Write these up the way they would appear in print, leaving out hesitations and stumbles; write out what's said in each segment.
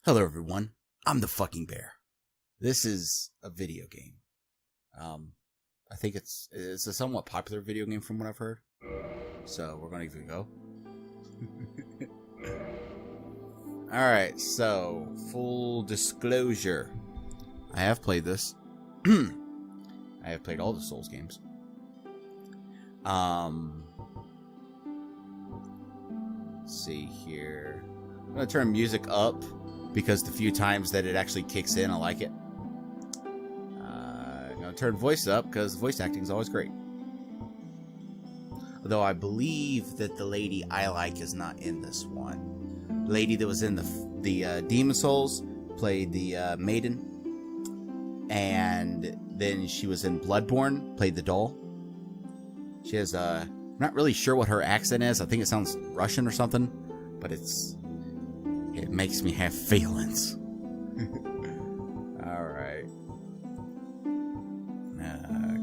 Hello everyone, I'm the fucking bear. This is a video game. I think it's a somewhat popular video game from what I've heard. So we're gonna give it a go. Alright, so full disclosure. I have played this. I have played all the Souls games. Let's see here. I'm gonna turn music up because the few times that it actually kicks in, I like it. I'm gonna turn voice up because voice acting is always great. Although I believe that the lady I like is not in this one. The lady that was in the Demon Souls played the maiden, and then she was in Bloodborne, played the doll. She has I'm not really sure what her accent is. I think it sounds Russian or something, but it makes me have feelings. Alright.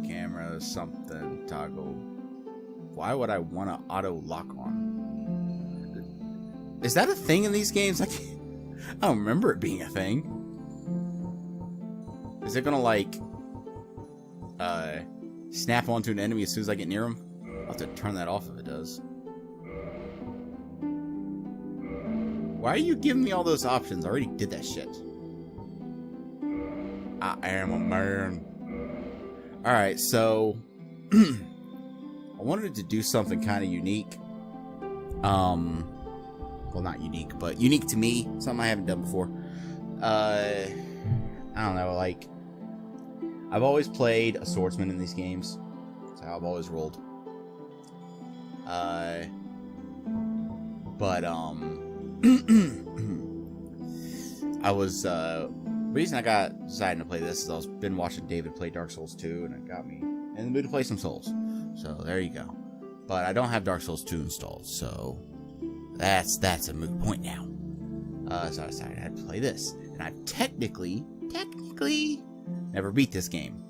Camera, something, toggle. Why would I want to auto lock on? Is that a thing in these games? I don't remember it being a thing. Is it gonna like snap onto an enemy as soon as I get near him? I'll have to turn that off if it does. Why are you giving me all those options? I already did that shit. I am a man. Alright, so I wanted to do something kind of unique. Well, not unique, but unique to me. Something I haven't done before. I don't know, like, I've always played a swordsman in these games. That's how I've always rolled. I was, the reason I got decided to play this is I was been watching David play Dark Souls 2, and it got me in the mood to play some Souls. So, there you go. But I don't have Dark Souls 2 installed, so that's a moot point now. So I decided I had to play this. And I've technically never beat this game.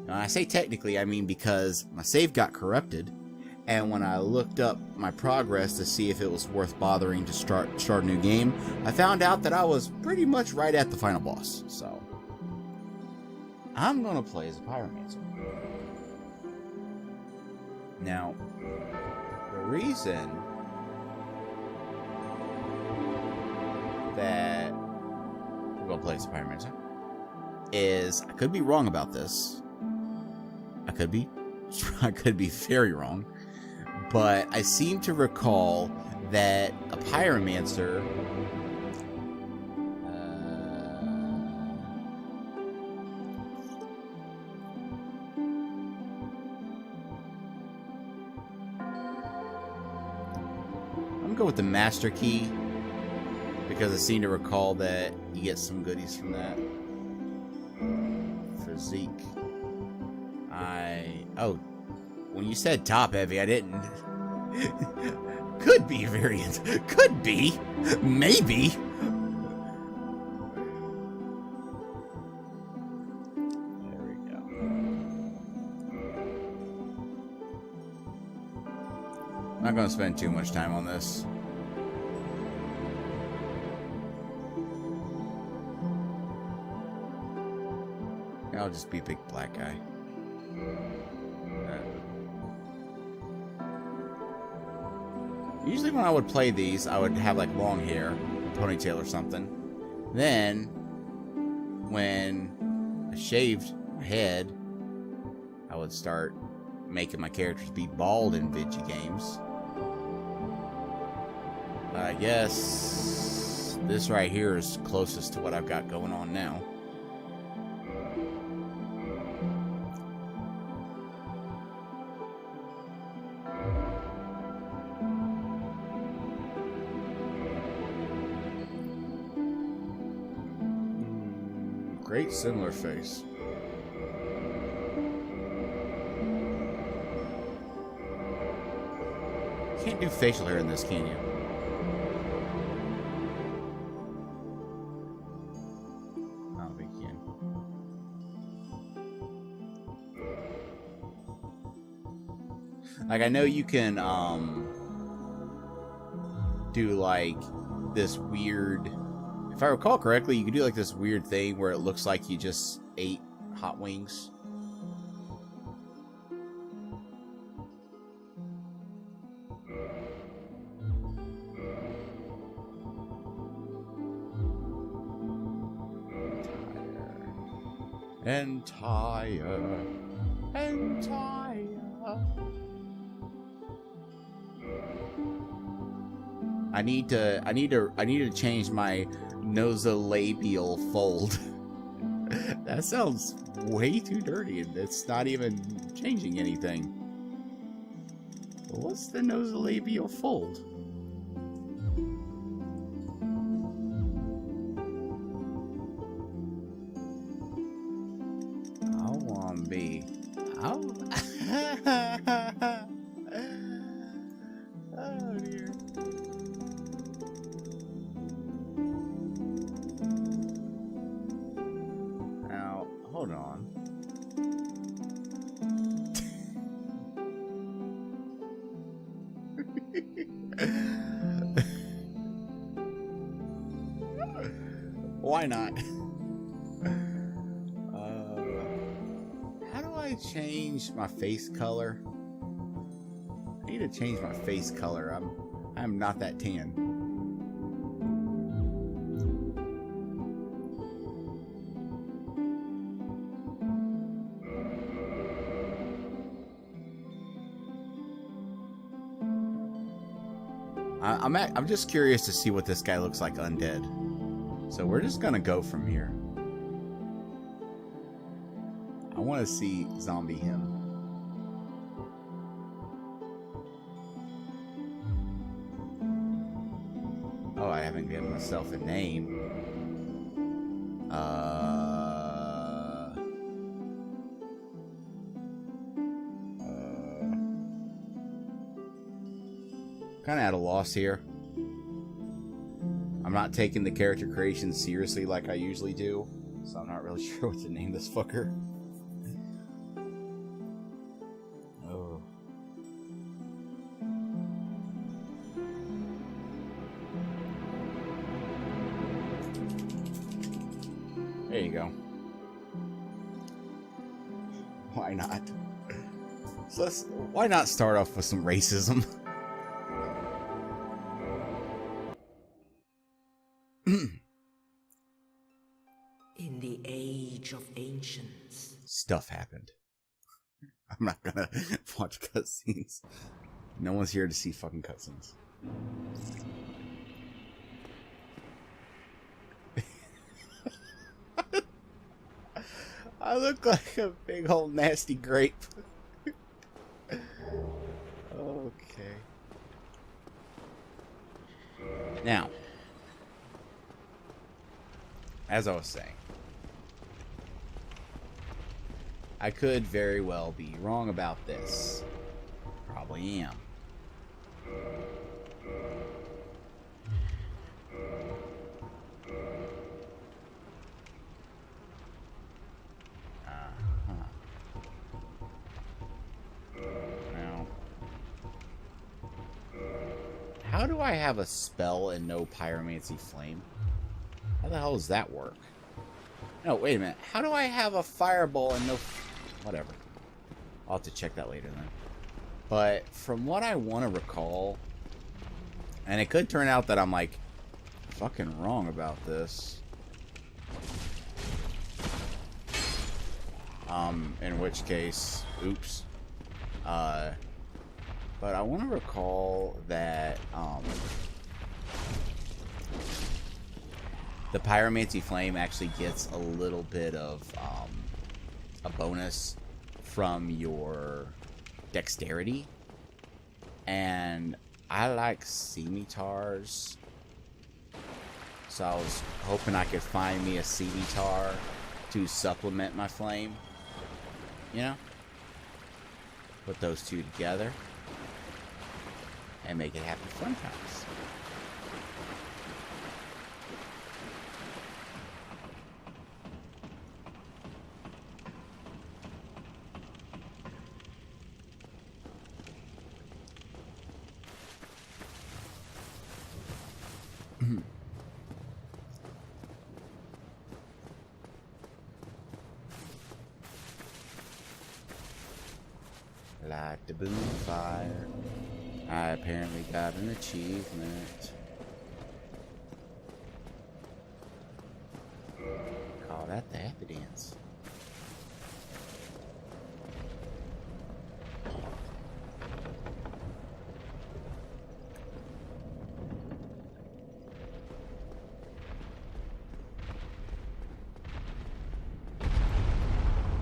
Now, I say technically, I mean because my save got corrupted, and when I looked up my progress to see if it was worth bothering to start a new game, I found out that I was pretty much right at the final boss. So I'm gonna play as a pyromancer. Now, the reason that we're gonna play as a pyromancer is I could be wrong about this. I could be very wrong. But I seem to recall that a pyromancer I'm gonna go with the master key because I seem to recall that you get some goodies from that. Physique. When you said top heavy, I didn't. Could be a variant. Could be. Maybe. There we go. I'm not going to spend too much time on this. I'll just be a big black guy. Usually when I would play these, I would have like long hair, a ponytail or something. Then, when I shaved my head, I would start making my characters be bald in video games. I guess this right here is closest to what I've got going on now. Great similar face. Can't do facial hair in this, can you? I don't think you can. Like, I know you can do like this weird If I recall correctly, you can do like this weird thing where it looks like you just ate hot wings. Entire. I need to change my nasolabial fold. That sounds way too dirty, and it's not even changing anything. But what's the nasolabial fold? I want to be. Oh dear. Now, hold on. Why not? How do I change my face color? I need to change my face color. I'm not that tan. I'm just curious to see what this guy looks like undead. So we're just gonna go from here. I want to see zombie him. Oh, I haven't given myself a name. Kind of at a loss here. I'm not taking the character creation seriously like I usually do, so I'm not really sure what to name this fucker. Oh. There you go. Why not? So why not start off with some racism? In the age of ancients, stuff happened. I'm not gonna watch cutscenes. No one's here to see fucking cutscenes. I look like a big old nasty grape. Okay. Now, as I was saying, I could very well be wrong about this. Probably am. Now, how do I have a spell and no pyromancy flame? How the hell does that work? No, wait a minute. How do I have a fireball and no... Whatever. I'll have to check that later then. But from what I want to recall... And it could turn out that I'm like... fucking wrong about this. In which case... Oops. But I want to recall that... the Pyromancy Flame actually gets a little bit of a bonus from your dexterity. And I like scimitars. So I was hoping I could find me a scimitar to supplement my flame. You know? Put those two together. And make it happy fun times. Light the bonfire. I apparently got an achievement. Call that the happy dance.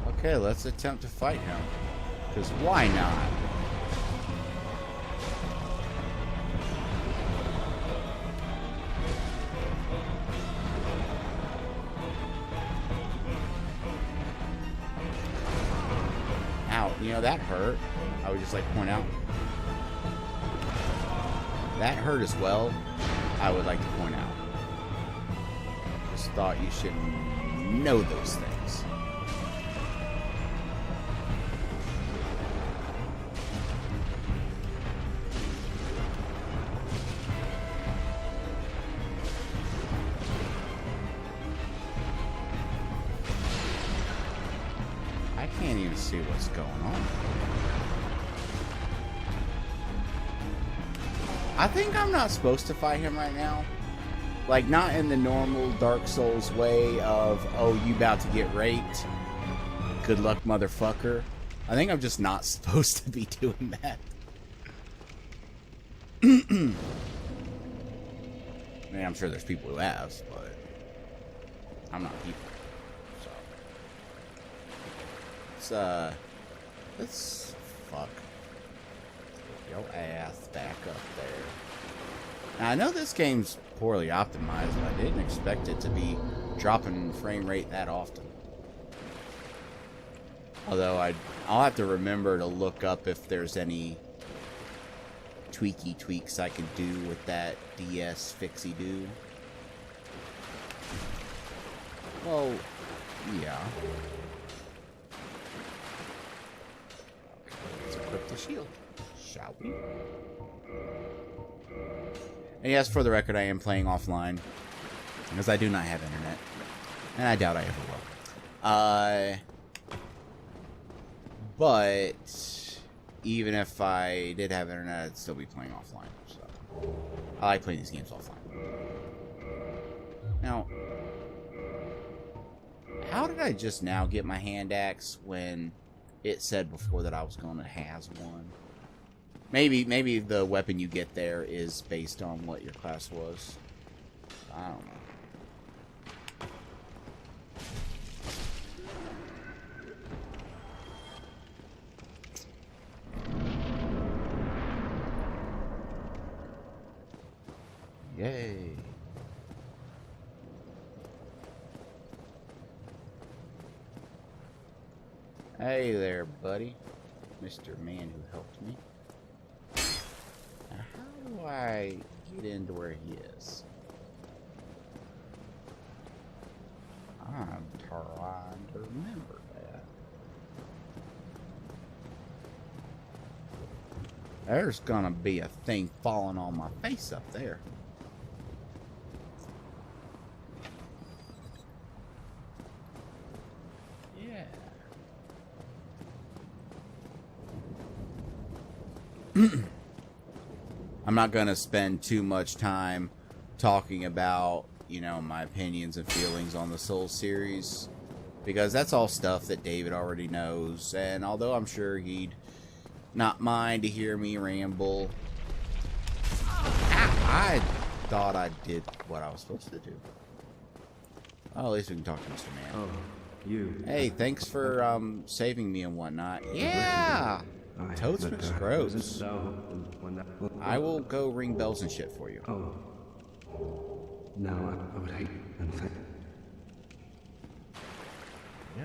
Okay, let's attempt to fight him. Because why not? Ow, you know, that hurt. I would just like to point out. That hurt as well, I would like to point out. Just thought you should know those things. I can't even see what's going on. I think I'm not supposed to fight him right now. Like, not in the normal Dark Souls way of, oh, you about to get raped. Good luck, motherfucker. I think I'm just not supposed to be doing that. I mean, I'm sure there's people who have, but I'm not people. So, let's fuck. Get your ass back up there. Now, I know this game's poorly optimized, but I didn't expect it to be dropping frame rate that often. Although I'll have to remember to look up if there's any tweaks I can do with that DS fixie do. Well, yeah. Okay, let's equip the shield, shall we? And yes, for the record, I am playing offline because I do not have internet, and I doubt I ever will. But even if I did have internet, I'd still be playing offline. So I like playing these games offline. Now, how did I just now get my hand axe when it said before that I was going to has one? Maybe the weapon you get there is based on what your class was. I don't know. Yay. Hey there, buddy. Mr. Man who helped me. Now, how do I get into where he is? I'm trying to remember that. There's gonna be a thing falling on my face up there. Yeah. I'm not gonna spend too much time talking about, you know, my opinions and feelings on the Souls series, because that's all stuff that David already knows, and although I'm sure he'd not mind to hear me ramble, I thought I did what I was supposed to do. Oh, at least we can talk to Mr. Man. Oh, you. Hey, thanks for saving me and whatnot. Yeah! Toadsman's gross. I will go ring bells and shit for you. Oh. No, I would hate and think. Yeah.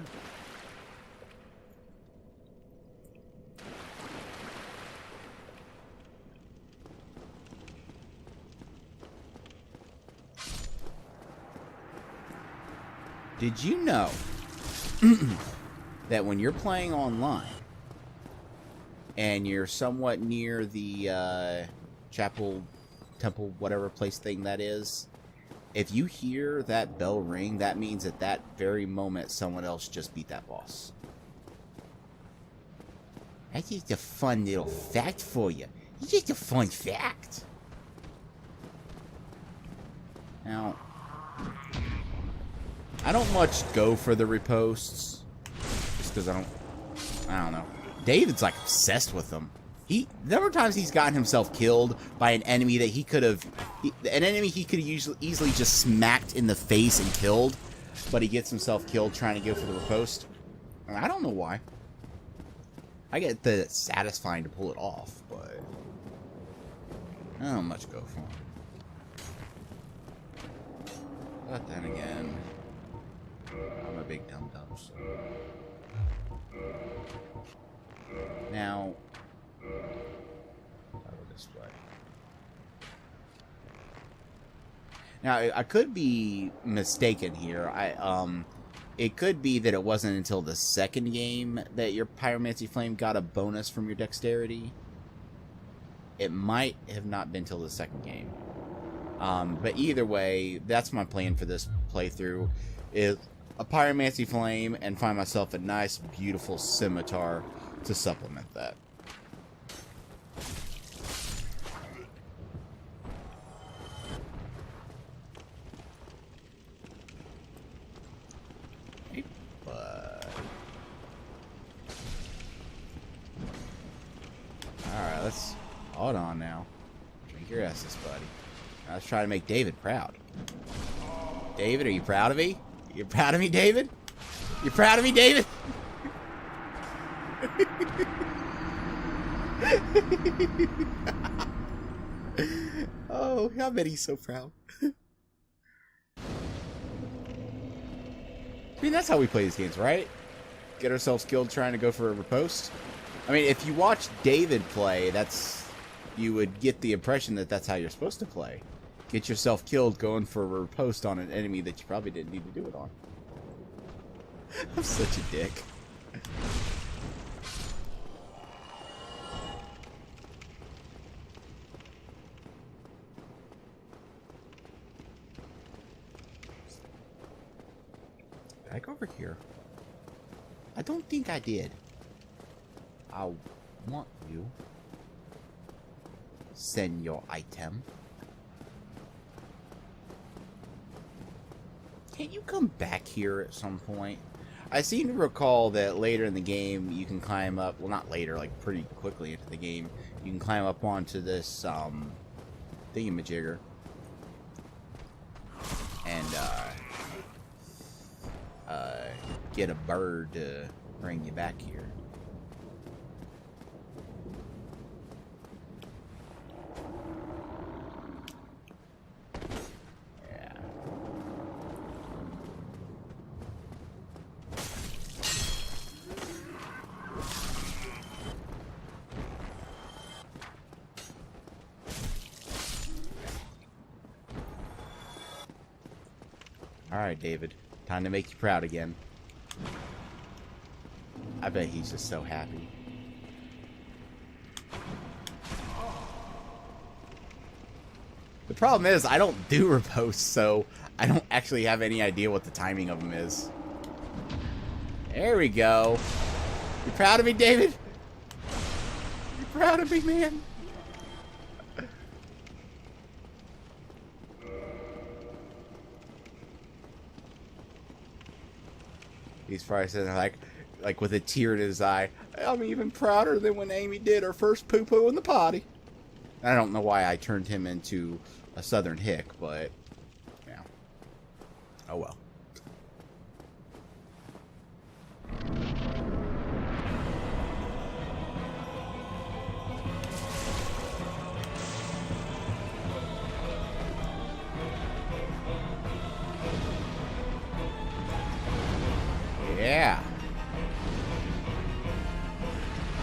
Did you know that when you're playing online and you're somewhat near the chapel, temple, whatever place thing that is, if you hear that bell ring, that means at that very moment someone else just beat that boss. That's just a fun little fact for you. It's just a fun fact. Now, I don't much go for the riposts, just because I don't know. David's like obsessed with them. The number of times he's gotten himself killed by an enemy that he could have easily just smacked in the face and killed, but he gets himself killed trying to go for the riposte. I don't know why. I get that it's satisfying to pull it off, but I don't much go for it. But then again, I'm a big dum-dum, so. Now, this way. Now, I could be mistaken here. It could be that it wasn't until the second game that your Pyromancy Flame got a bonus from your dexterity. It might have not been till the second game. But either way, that's my plan for this playthrough, is a Pyromancy Flame and find myself a nice, beautiful scimitar to supplement that. Alright, let's... Hold on now. Drink your S's, buddy. I was trying to make David proud. David, are you proud of me? You proud of me, David? You proud of me, David? Oh, I bet he's so proud. I mean, that's how we play these games, right? Get ourselves killed trying to go for a riposte. I mean, if you watch David play, you would get the impression that that's how you're supposed to play. Get yourself killed going for a riposte on an enemy that you probably didn't need to do it on. I'm such a dick. Did I go over here? I don't think I did. I want you. Send your item. Can't you come back here at some point? I seem to recall that later in the game you can climb up, well not later, like pretty quickly into the game, you can climb up onto this thingamajigger and get a bird to bring you back here. Alright, David. Time to make you proud again. I bet he's just so happy. The problem is, I don't do riposte, so I don't actually have any idea what the timing of them is. There we go. You proud of me, David? You proud of me, man? He's probably sitting there like with a tear in his eye. I'm even prouder than when Amy did her first poo-poo in the potty. I don't know why I turned him into a southern hick, but yeah. Oh well. Yeah.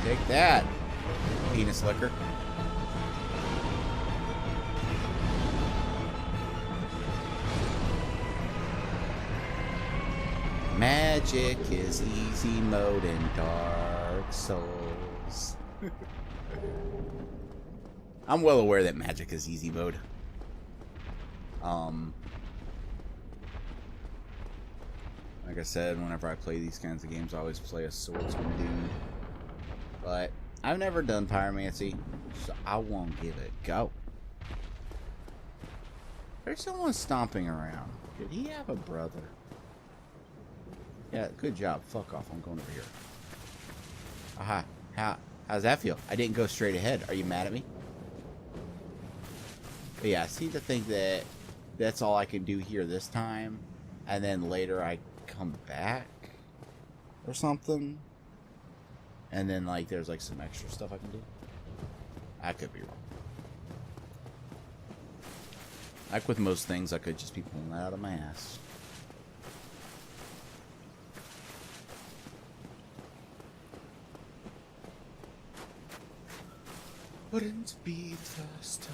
Take that, penis licker. Magic is easy mode in Dark Souls. I'm well aware that magic is easy mode. Like I said, whenever I play these kinds of games, I always play a swordsman dude. But I've never done pyromancy, so I won't give it a go. There's someone stomping around. Did he have a brother? Yeah, good job. Fuck off. I'm going over here. Aha. How's that feel? I didn't go straight ahead. Are you mad at me? But yeah, I seem to think that that's all I can do here this time. And then later I come back or something. And then, like, there's, like, some extra stuff I can do. I could be wrong. Like with most things, I could just be pulling that out of my ass. Wouldn't be the first time.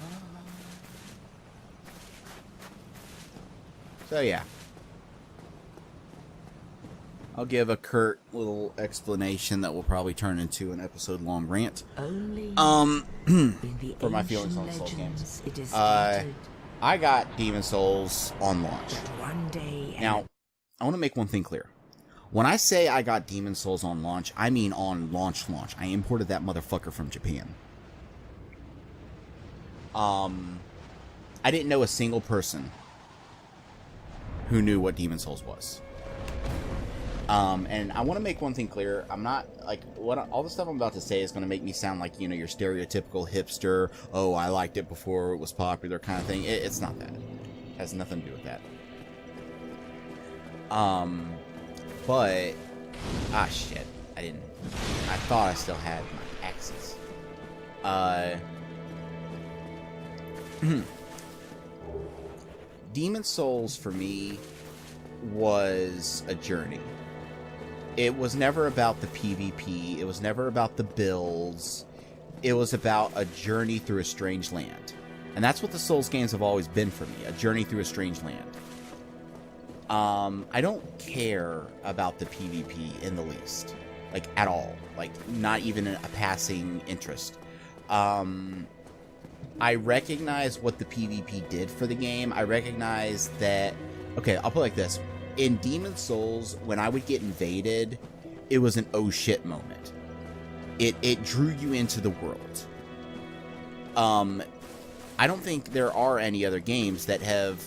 So, yeah. I'll give a curt little explanation that will probably turn into an episode-long rant. Only for my feelings on Soul games. It is I got Demon Souls on launch. one day. Now, I want to make one thing clear. When I say I got Demon Souls on launch, I mean on launch. I imported that motherfucker from Japan. I didn't know a single person who knew what Demon Souls was. And I want to make one thing clear. I'm not, like, all the stuff I'm about to say is going to make me sound like, you know, your stereotypical hipster, oh, I liked it before it was popular kind of thing. It's not that. It has nothing to do with that. But, shit. I thought I still had my axes. Demon Souls, for me, was a journey. It was never about the PvP. It was never about the builds. It was about a journey through a strange land. And that's what the Souls games have always been for me, a journey through a strange land. I don't care about the PvP in the least. Like, at all. Like, not even a passing interest. I recognize what the PvP did for the game. I recognize that... Okay, I'll put it like this. In Demon Souls, when I would get invaded, it was an oh shit moment. It drew you into the world. I don't think there are any other games that have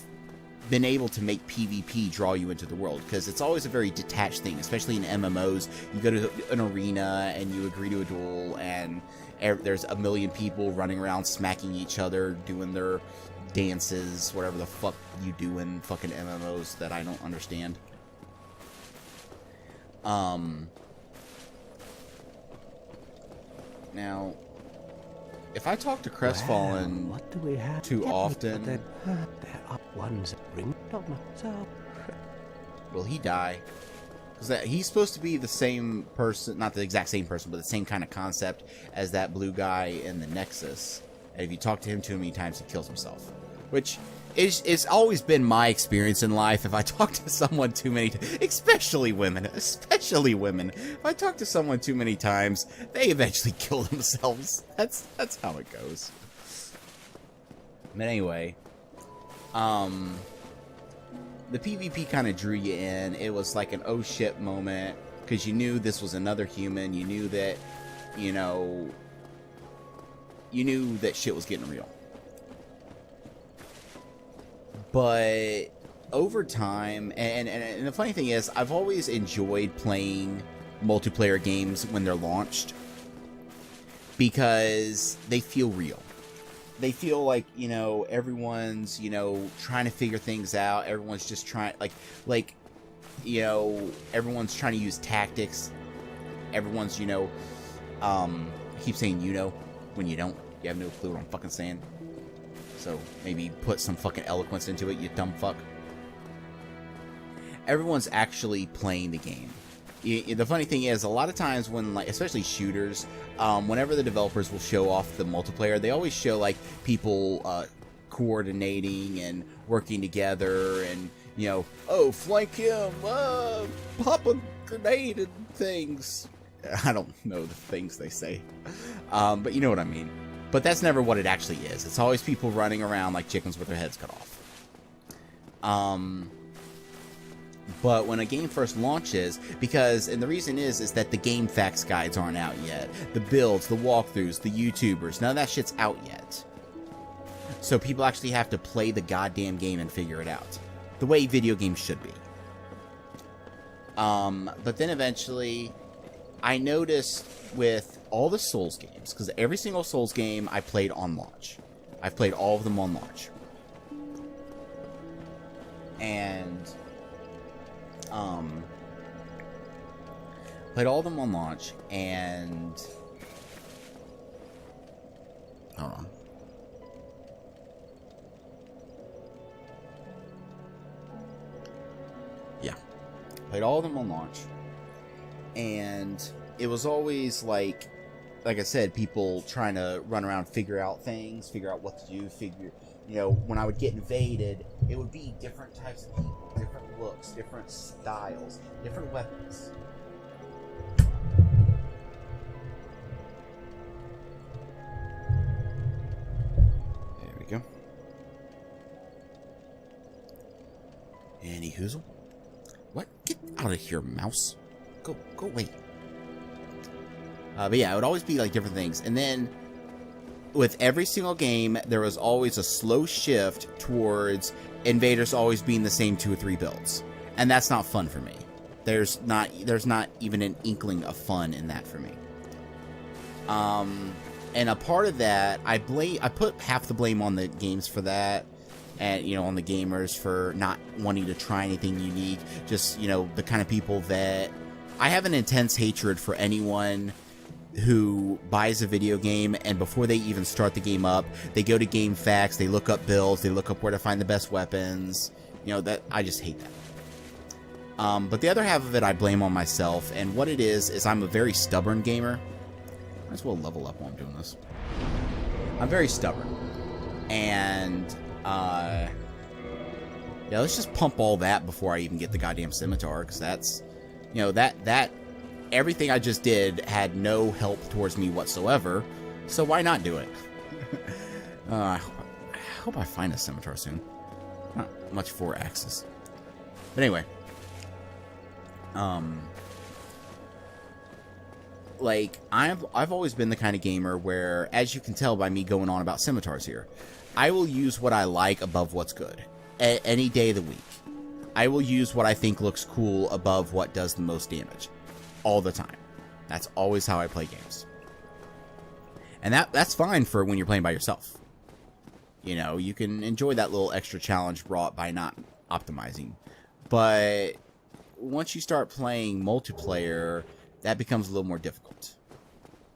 been able to make PvP draw you into the world, because it's always a very detached thing, especially in MMOs. You go to an arena and you agree to a duel, and there's a million people running around smacking each other, doing their dances, whatever the fuck you do in fucking MMOs that I don't understand. Now, if I talk to Crestfallen what do we have too often, there are ones ring of myself. will he die? Because he's supposed to be the same person, not the exact same person, but the same kind of concept as that blue guy in the Nexus. And if you talk to him too many times, he kills himself. Which it's always been my experience in life. If I talk to someone too many times, especially women, if I talk to someone too many times, they eventually kill themselves. That's how it goes. But anyway, the PvP kind of drew you in. It was like an oh shit moment, because you knew this was another human. You knew that, you knew that shit was getting real. But over time, and the funny thing is, I've always enjoyed playing multiplayer games when they're launched, because they feel real. They feel like, everyone's, trying to figure things out. Everyone's just trying, everyone's trying to use tactics. Everyone's, I keep saying, when you don't. You have no clue what I'm fucking saying. So maybe put some fucking eloquence into it, you dumb fuck. Everyone's actually playing the game. The funny thing is, a lot of times when, especially shooters, whenever the developers will show off the multiplayer, they always show, people coordinating and working together and, oh, flank him, pop a grenade and things. I don't know the things they say. But you know what I mean. But that's never what it actually is. It's always people running around like chickens with their heads cut off. But when a game first launches, and the reason is that the game facts guides aren't out yet. The builds, the walkthroughs, the YouTubers, none of that shit's out yet. So people actually have to play the goddamn game and figure it out. The way video games should be. But then eventually, I noticed with all the Souls games, because every single Souls game I played on launch. I've played all of them on launch. And, played all of them on launch, and, hold on. Yeah. Played all of them on launch. And it was always like I said, people trying to run around, figure out things, figure out what to do, when I would get invaded, it would be different types of people, different looks, different styles, different weapons. There we go. Any hoozle? What? Get out of here, mouse. Go away. But yeah, it would always be like different things. And then with every single game, there was always a slow shift towards invaders always being the same 2 or 3 builds. And that's not fun for me. There's not even an inkling of fun in that for me. And a part of that, I put half the blame on the games for that. And, on the gamers for not wanting to try anything unique. Just, the kind of people that... I have an intense hatred for anyone who buys a video game and before they even start the game up, they go to game facts, they look up builds, they look up where to find the best weapons. That I just hate that. But the other half of it I blame on myself, and what it is I'm a very stubborn gamer. Might as well level up while I'm doing this. I'm very stubborn. And, yeah, let's just pump all that before I even get the goddamn scimitar, because that's, that everything I just did had no help towards me whatsoever, so why not do it? I hope I find a scimitar soon. Not much 4 axes. But anyway. I've always been the kind of gamer where, as you can tell by me going on about scimitars here, I will use what I like above what's good. Any day of the week. I will use what I think looks cool above what does the most damage. All the time. That's always how I play games. And that's fine for when you're playing by yourself. You can enjoy that little extra challenge brought by not optimizing. But once you start playing multiplayer, that becomes a little more difficult.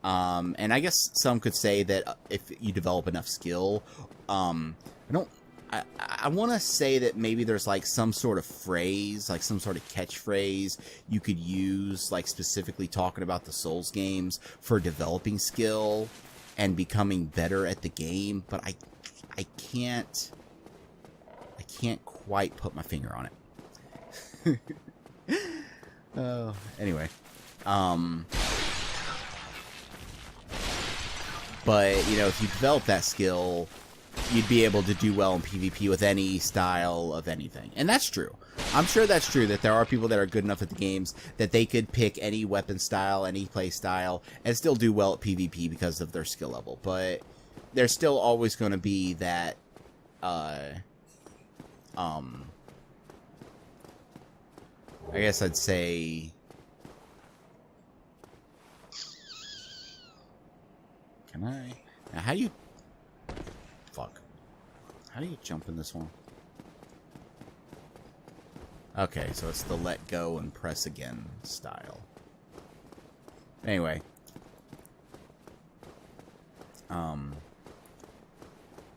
And I guess some could say that if you develop enough skill, I want to say that maybe there's like some sort of phrase, like some sort of catchphrase you could use, like specifically talking about the Souls games for developing skill and becoming better at the game, but I can't quite put my finger on it. Anyway, but if you develop that skill, you'd be able to do well in PvP with any style of anything. And that's true. I'm sure that's true, that there are people that are good enough at the games that they could pick any weapon style, any play style, and still do well at PvP because of their skill level. But there's still always going to be that, I guess I'd say... Can I? Now, how do you... Fuck. How do you jump in this one? Okay, so it's the let go and press again style. Anyway.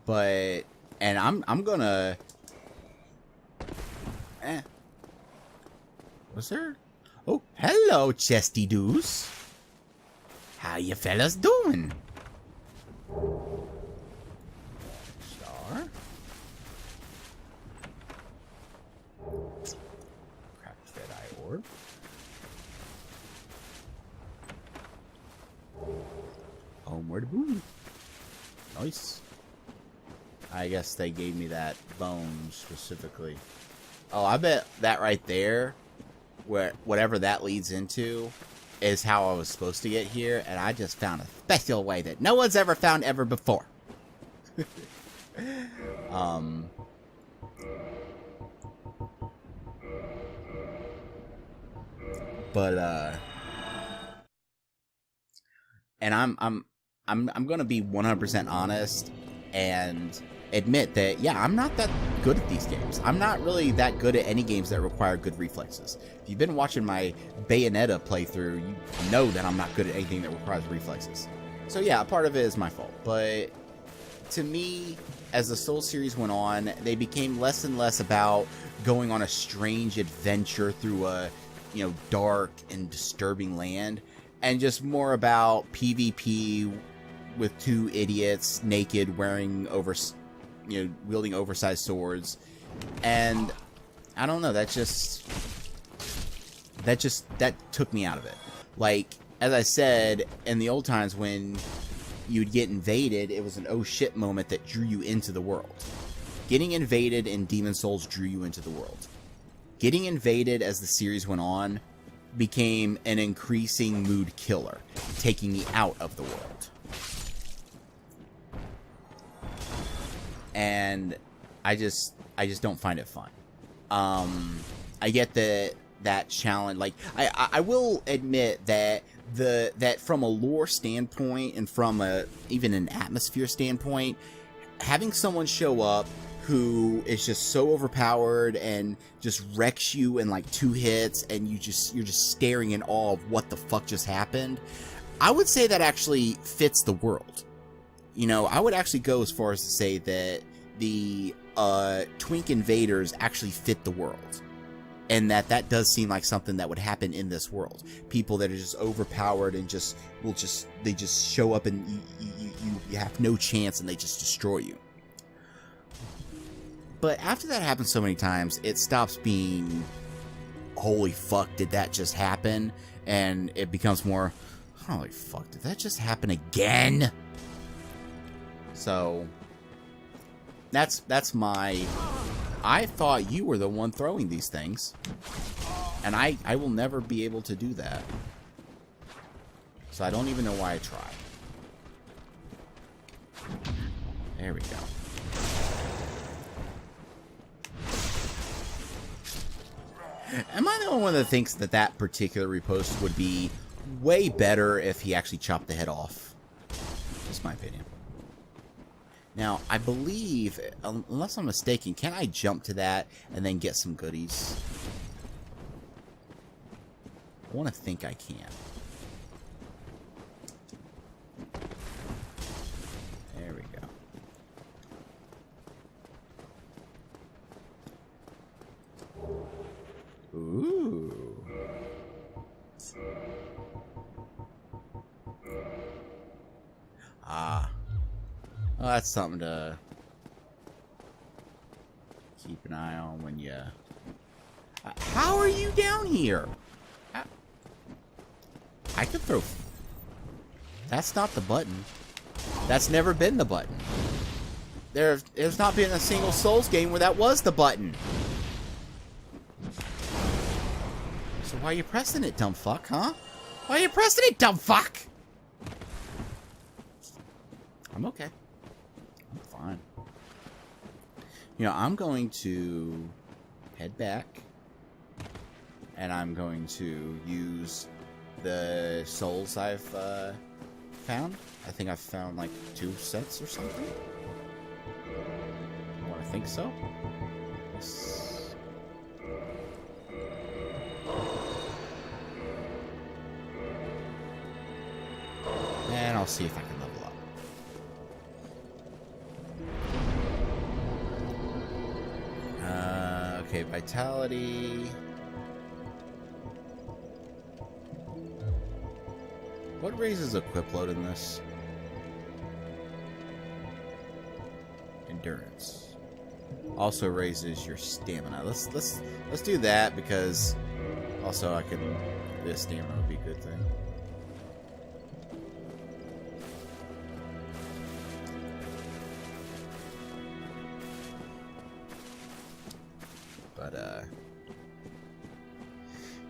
But... And I'm gonna... Was there... Oh, hello, Chesty Doos. How you fellas doing? Star. Cracked red eye orb. Homeward boon. Nice. I guess they gave me that bone specifically. Oh, I bet that right there, whatever that leads into, is how I was supposed to get here, and I just found a special way that no one's ever found ever before. But and I'm gonna be 100% honest and admit that, yeah, I'm not that good at these games. I'm not really that good at any games that require good reflexes. If you've been watching my Bayonetta playthrough, you know that I'm not good at anything that requires reflexes. So yeah, part of it is my fault. But to me, as the Soul series went on, they became less and less about going on a strange adventure through a, you know, dark and disturbing land, and just more about PvP with two idiots naked wearing wielding oversized swords. And I don't know, that took me out of it. Like, as I said, in the old times when you'd get invaded, it was an oh shit moment that drew you into the world. Getting invaded in Demon Souls drew you into the world. Getting invaded as the series went on became an increasing mood killer, taking me out of the world. And I just don't find it fun. I get that challenge. Like, I will admit that that from a lore standpoint and from even an atmosphere standpoint, having someone show up who is just so overpowered and just wrecks you in like 2 hits, and you're just staring in awe of what the fuck just happened, I would say that actually fits the world. You know, I would actually go as far as to say that the Twink invaders actually fit the world, and that does seem like something that would happen in this world. People that are just overpowered and they just show up, and you have no chance, and they just destroy you. But after that happens so many times, it stops being, holy fuck, did that just happen? And it becomes more, holy fuck, did that just happen again? So that's my, I thought you were the one throwing these things, and I will never be able to do that. So I don't even know why I tried. There we go. Am I the only one that thinks that particular repost would be way better if he actually chopped the head off? Just my opinion. Now, I believe, unless I'm mistaken, can I jump to that and then get some goodies? I want to think I can. There we go. Ooh. Ah. Well, that's something to keep an eye on when you... How are you down here? I could throw... That's not the button. That's never been the button. There's not been a single Souls game where that was the button. So why are you pressing it, dumb fuck, huh? Why are you pressing it, dumb fuck? I'm okay. I'm fine. You know, I'm going to head back, and I'm going to use the souls I've found. I think I've found like 2 sets or something. I think so. Yes. And I'll see if I can level up. Okay, vitality. What raises equip load in this? Endurance. Also raises your stamina. Let's do that, because also I can, this stamina would be a good thing. But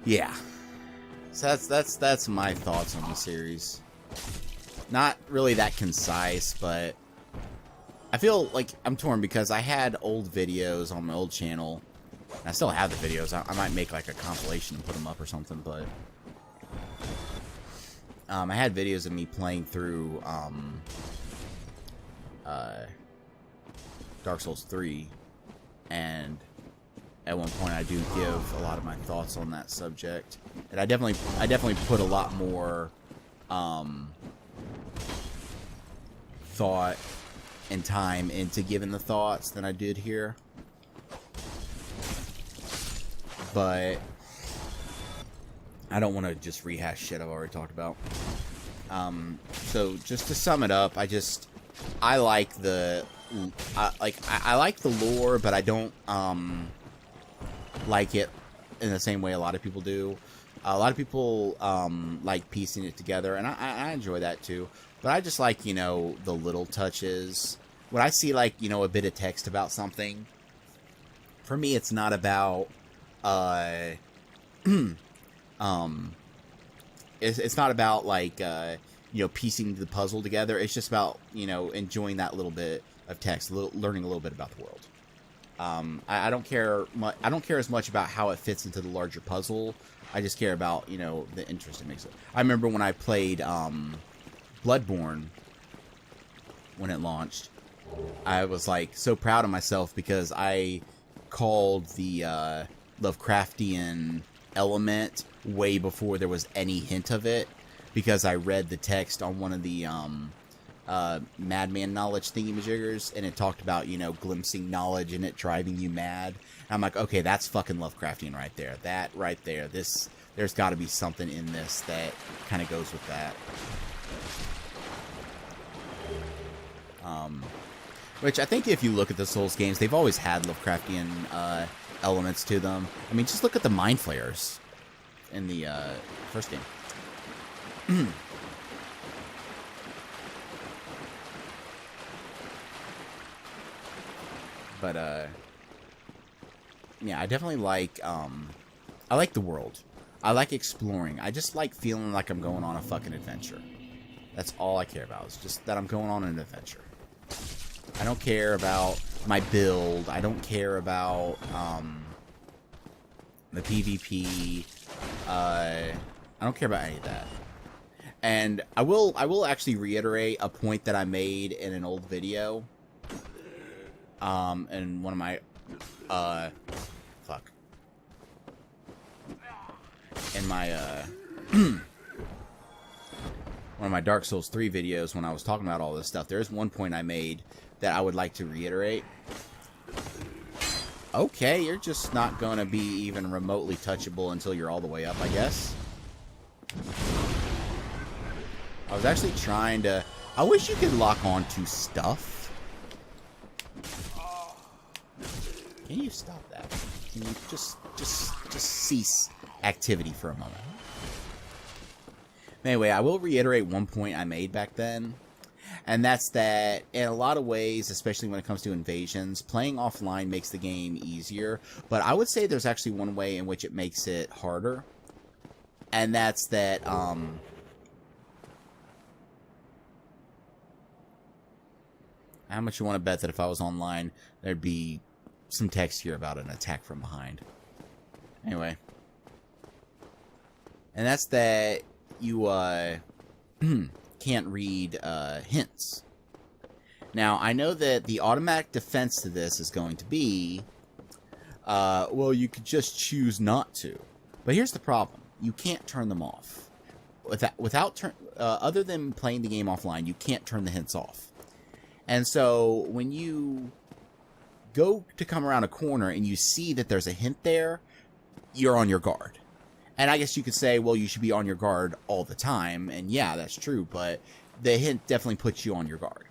Yeah. So that's my thoughts on the series. Not really that concise, but I feel like I'm torn because I had old videos on my old channel. And I still have the videos. I might make like a compilation and put them up or something, but I had videos of me playing through Dark Souls 3, and at one point I do give a lot of my thoughts on that subject, and I definitely put a lot more thought and time into giving the thoughts than I did here. But I don't want to just rehash shit I've already talked about. So just to sum it up, I like the I like the lore, but I don't like it in the same way a lot of people do. A lot of people like piecing it together, and I enjoy that too. But I just like, you know, the little touches. When I see, like, you know, a bit of text about something, for me it's not about it's not about like you know, piecing the puzzle together. It's just about, you know, enjoying that little bit of text, learning a little bit about the world. I don't care I don't care as much about how it fits into the larger puzzle. I just care about, you know, the interest it makes it. I remember when I played Bloodborne when it launched, I was like so proud of myself because I called the Lovecraftian element way before there was any hint of it, because I read the text on one of the Madman knowledge thingy-majiggers, and it talked about, you know, glimpsing knowledge and it driving you mad. And I'm like, okay, that's fucking Lovecraftian right there. That right there. There's got to be something in this that kind of goes with that. Which I think if you look at the Souls games, they've always had Lovecraftian elements to them. I mean, just look at the Mind Flayers in the first game. But yeah, I definitely like I like the world. I like exploring. I just like feeling like I'm going on a fucking adventure. That's all I care about. It's just that I'm going on an adventure. I don't care about my build. I don't care about the PvP. I don't care about any of that. And I will actually reiterate a point that I made in an old video. In one of my in my one of my Dark Souls 3 videos, when I was talking about all this stuff, there's one point I made that I would like to reiterate. Okay, you're just not going to be even remotely touchable until you're all the way up, I guess. I was actually trying to... I wish you could lock on to stuff. Can you stop that? Can you just cease activity for a moment? Anyway, I will reiterate one point I made back then. And that's that in a lot of ways, especially when it comes to invasions, playing offline makes the game easier. But I would say there's actually one way in which it makes it harder. And that's that, how much you want to bet that if I was online, there'd be some text here about an attack from behind. Anyway. And that's that you, can't read hints. Now, I know that the automatic defense to this is going to be, well, you could just choose not to. But here's the problem. You can't turn them off. Other than playing the game offline, you can't turn the hints off. And so, when you go to come around a corner and you see that there's a hint there, you're on your guard. And I guess you could say, well, you should be on your guard all the time. And yeah, that's true. But the hint definitely puts you on your guard.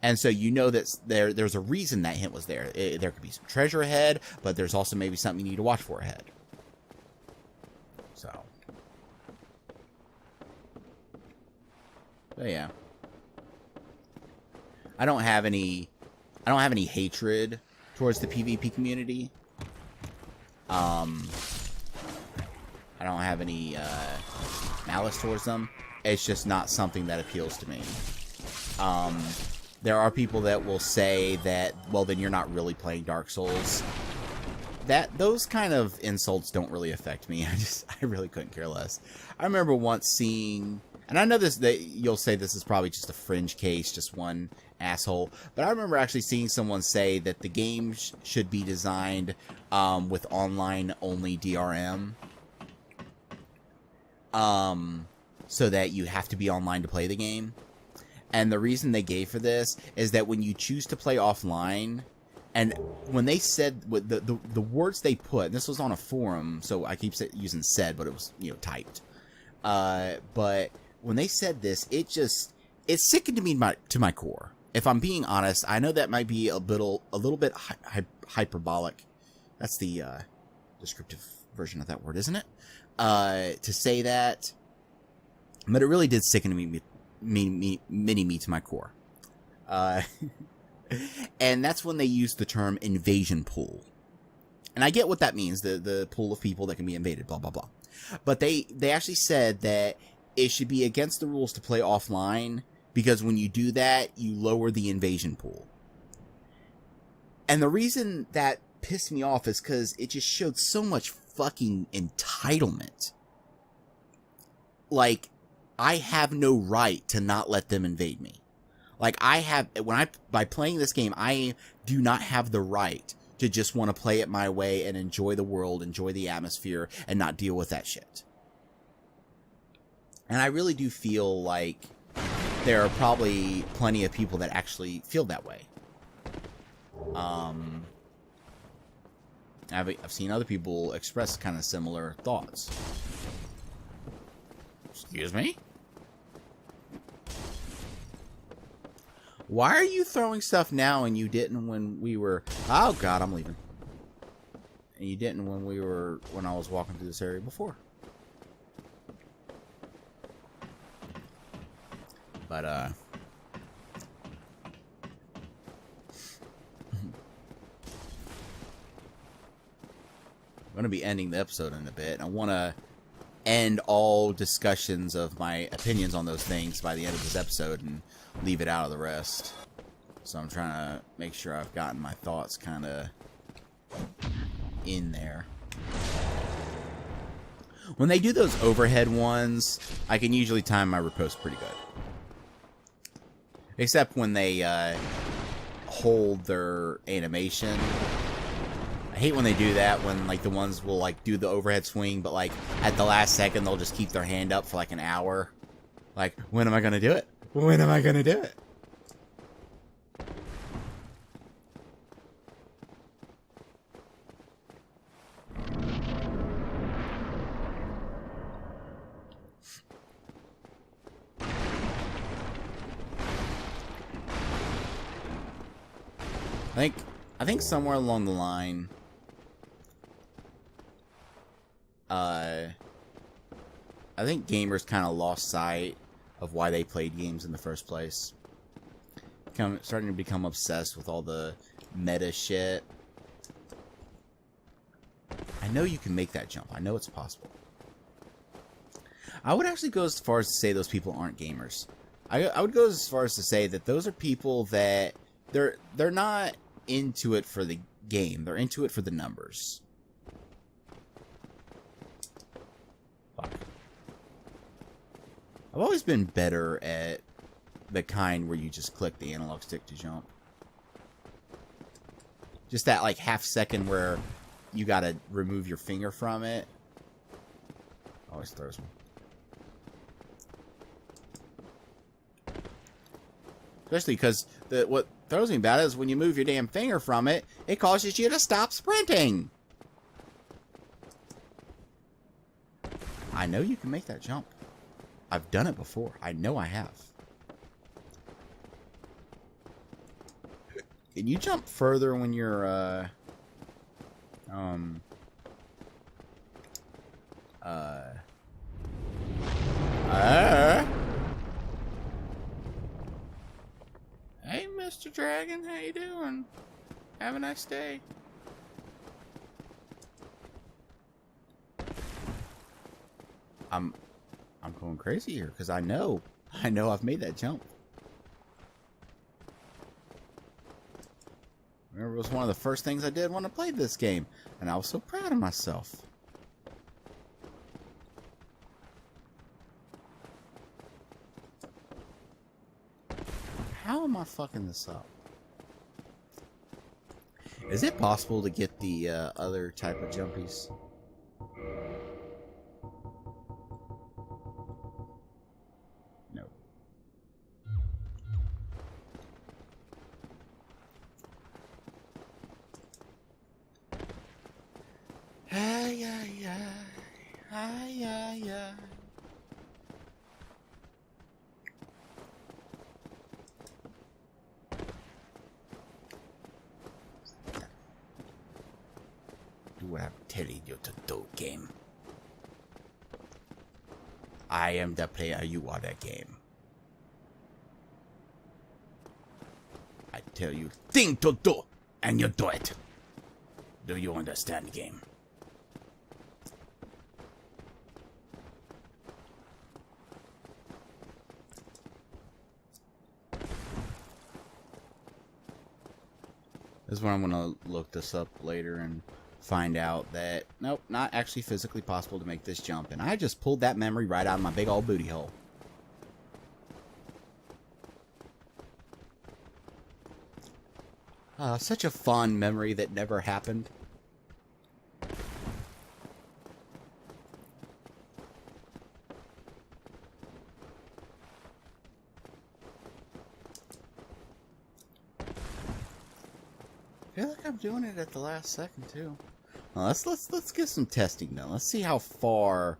And so you know that there's a reason that hint was there. There could be some treasure ahead, but there's also maybe something you need to watch for ahead. So. But yeah. I don't have any hatred towards the PvP community. I don't have any malice towards them. It's just not something that appeals to me. There are people that will say that, well, then you're not really playing Dark Souls. Those kind of insults don't really affect me. I really couldn't care less. I remember once seeing, and I know that you'll say this is probably just a fringe case, just one asshole, but I remember actually seeing someone say that the game should be designed with online only DRM, so that you have to be online to play the game. And the reason they gave for this is that when you choose to play offline, and when they said the words they put, and this was on a forum, so I keep using said, but it was, you know, typed. But when they said this, it sickened me to my core. If I'm being honest, I know that might be a little bit hyperbolic. That's the descriptive version of that word, isn't it? To say that, but it really did sicken me to my core. And that's when they used the term invasion pool. And I get what that means, the pool of people that can be invaded, blah, blah, blah. But they actually said that it should be against the rules to play offline, because when you do that, you lower the invasion pool. And the reason that pissed me off is because it just showed so much fucking entitlement. Like, I have no right to not let them invade me. Like, by playing this game, I do not have the right to just want to play it my way and enjoy the world, enjoy the atmosphere, and not deal with that shit. And I really do feel like there are probably plenty of people that actually feel that way. I've seen other people express kind of similar thoughts. Excuse me? Why are you throwing stuff now and you didn't when we were... Oh, God, I'm leaving. And you didn't when I was walking through this area before. But, I'm going to be ending the episode in a bit. I want to end all discussions of my opinions on those things by the end of this episode and leave it out of the rest. So I'm trying to make sure I've gotten my thoughts kind of in there. When they do those overhead ones, I can usually time my riposte pretty good. Except when they hold their animation. I hate when they do that, when like the ones will like do the overhead swing, but like at the last second they'll just keep their hand up for like an hour. Like, when am I gonna do it? When am I gonna do it? I think somewhere along the line, I think gamers kind of lost sight of why they played games in the first place. Starting to become obsessed with all the meta shit. I know you can make that jump. I know it's possible. I would actually go as far as to say those people aren't gamers. I would go as far as to say that those are people that they're not into it for the game. They're into it for the numbers. Fuck. I've always been better at the kind where you just click the analog stick to jump. Just that like half second where you gotta remove your finger from it. Always throws me. Especially because what throws me about it is when you move your damn finger from it, it causes you to stop sprinting. I know you can make that jump. I've done it before. I know I have. Can you jump further when you're, Hey, Mr. Dragon, how you doing? Have a nice day. I'm going crazy here because I know I've made that jump. Remember, it was one of the first things I did when I played this game, and I was so proud of myself. How am I fucking this up? Is it possible to get the other type of jumpies? No. Ay, ay, ay. Ay, ay, ay. Do what I'm telling you to do, game. I am the player, you are the game. I tell you thing to do, and you do it. Do you understand, game? This is when I'm gonna look this up later and find out that nope, not actually physically possible to make this jump, and I just pulled that memory right out of my big old booty hole. Such a fond memory that never happened. I feel like I'm doing it at the last second too. Well, let's get some testing done. Let's see how far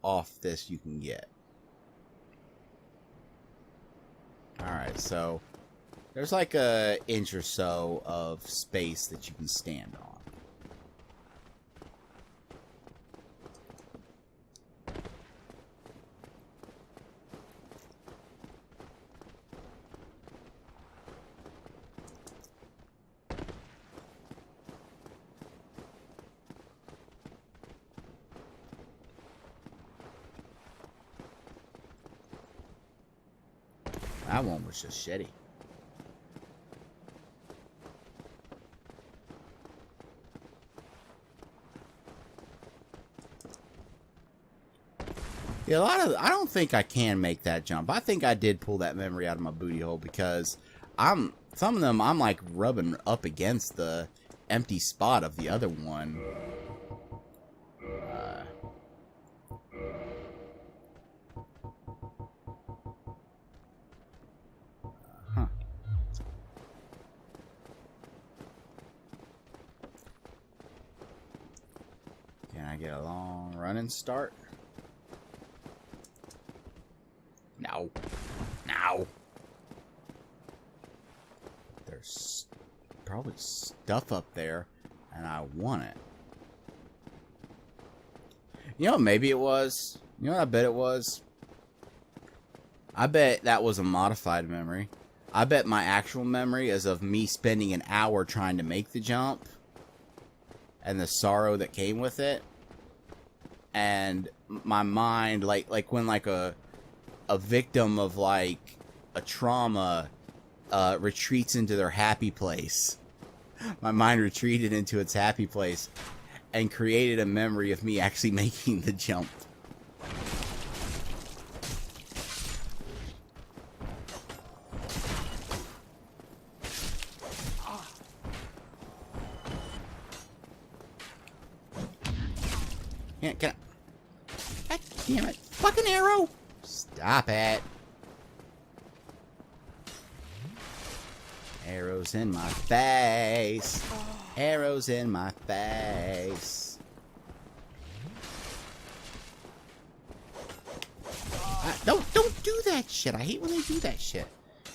off this you can get. Alright, so there's like a inch or so of space that you can stand on. That one was just shitty. Yeah, I don't think I can make that jump. I think I did pull that memory out of my booty hole because some of them I'm like rubbing up against the empty spot of the other one. Can I get a long running start? No. No. There's probably stuff up there, and I want it. You know, maybe it was. You know what I bet it was? I bet that was a modified memory. I bet my actual memory is of me spending an hour trying to make the jump and the sorrow that came with it. And my mind, like when like a victim of like a trauma retreats into their happy place. My mind retreated into its happy place and created a memory of me actually making the jump. Can I? God damn it. Fucking arrow! Stop it. Arrows in my face. Arrows in my face. Don't do that shit. I hate when they do that shit.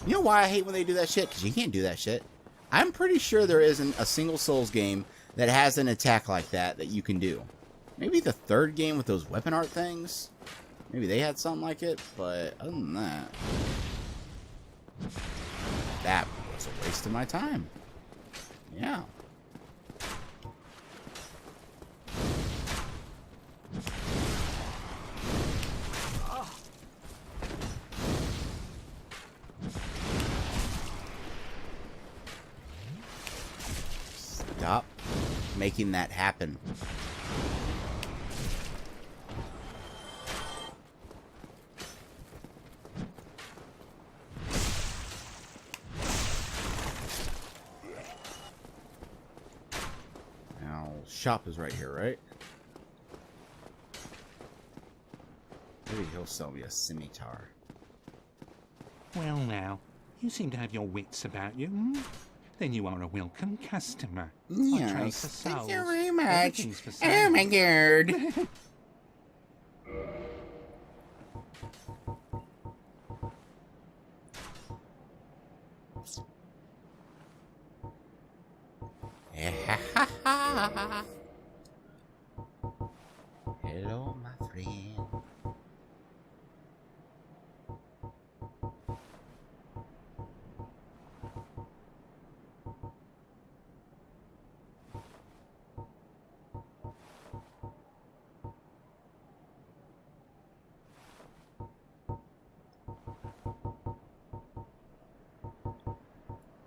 You know why I hate when they do that shit? Because you can't do that shit. I'm pretty sure there isn't a single Souls game that has an attack like that you can do. Maybe the third game with those weapon art things. Maybe they had something like it, but other than that, that was a waste of my time. Yeah. making that happen. Now, shop is right here, right? Maybe he'll sell me a scimitar. Well now, you seem to have your wits about you. Hmm? Then you are a welcome customer. I trade for Yes, souls. thank you very much. Everything's for sale. Oh my god. Hello, my friend.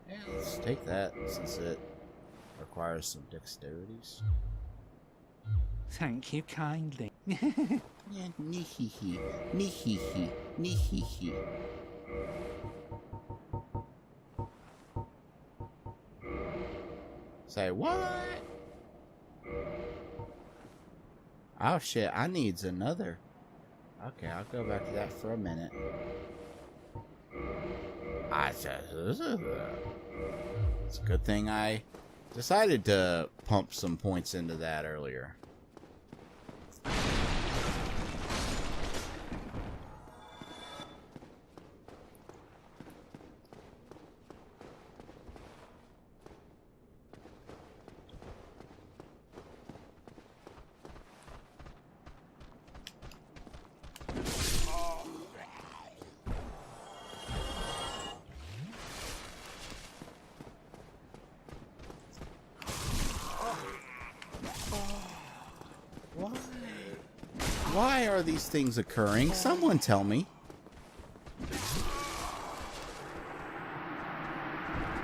Yeah, let's take that since it requires some dexterities. Thank you kindly. Yeah, nihihi, nihihi, nihihi. Say what? Oh shit, I needs another. Okay, I'll go back to that for a minute. It's a good thing I decided to pump some points into that earlier. Why are these things occurring? Someone tell me.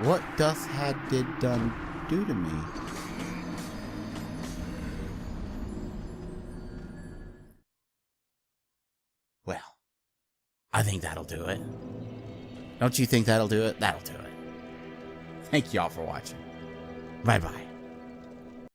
What doth had did done do to me? Well, I think that'll do it. Don't you think that'll do it? That'll do it. Thank y'all for watching. Bye-bye.